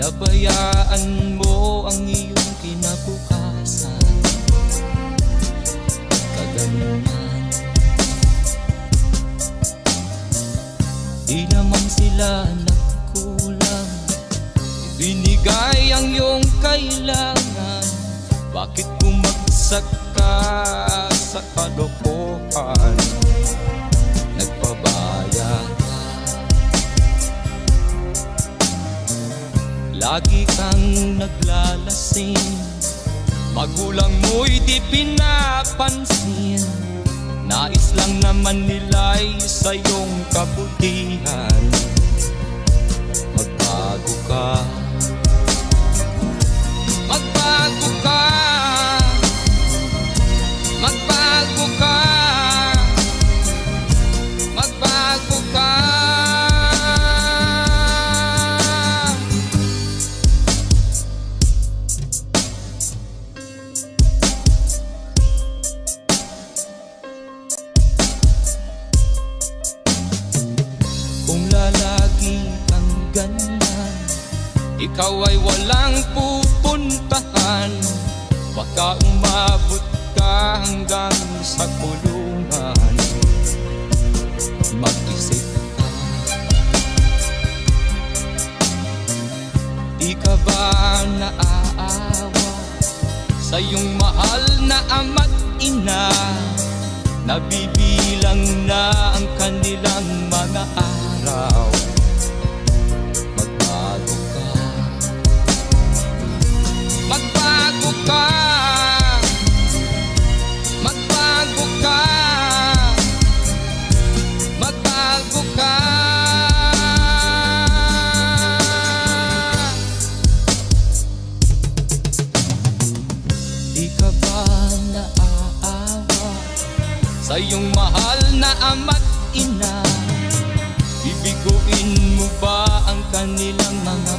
Pinabayaan mo ang iyong kinabukasan. Kaganunan, di naman sila nagkulang. Binigay ang iyong kailangan. Bakit bumagsak ka sa kalokohan? Nagpabaya ka, lagi kang naglalasing. Magulang mo'y di pinapansin. Nais lang naman nila'y sa iyong kabutihan. Magbago ka, magbago ka, magbago ka, magbago ka. Kung lalagi kang ganyan, ikaw ay walang pupuntahan. Baka umabot ka hanggang sa kulungan. Mag-isip ka, di ka ba naaawa sa iyong mahal na ama't ina? Nabibilang na ang kanilang mga araw. Magbago ka, magbago ka, magbago ka, magbago ka. Di ka ba naaawa sa iyong mahal na ama't ina? Bibiguin mo ba ang kanilang mga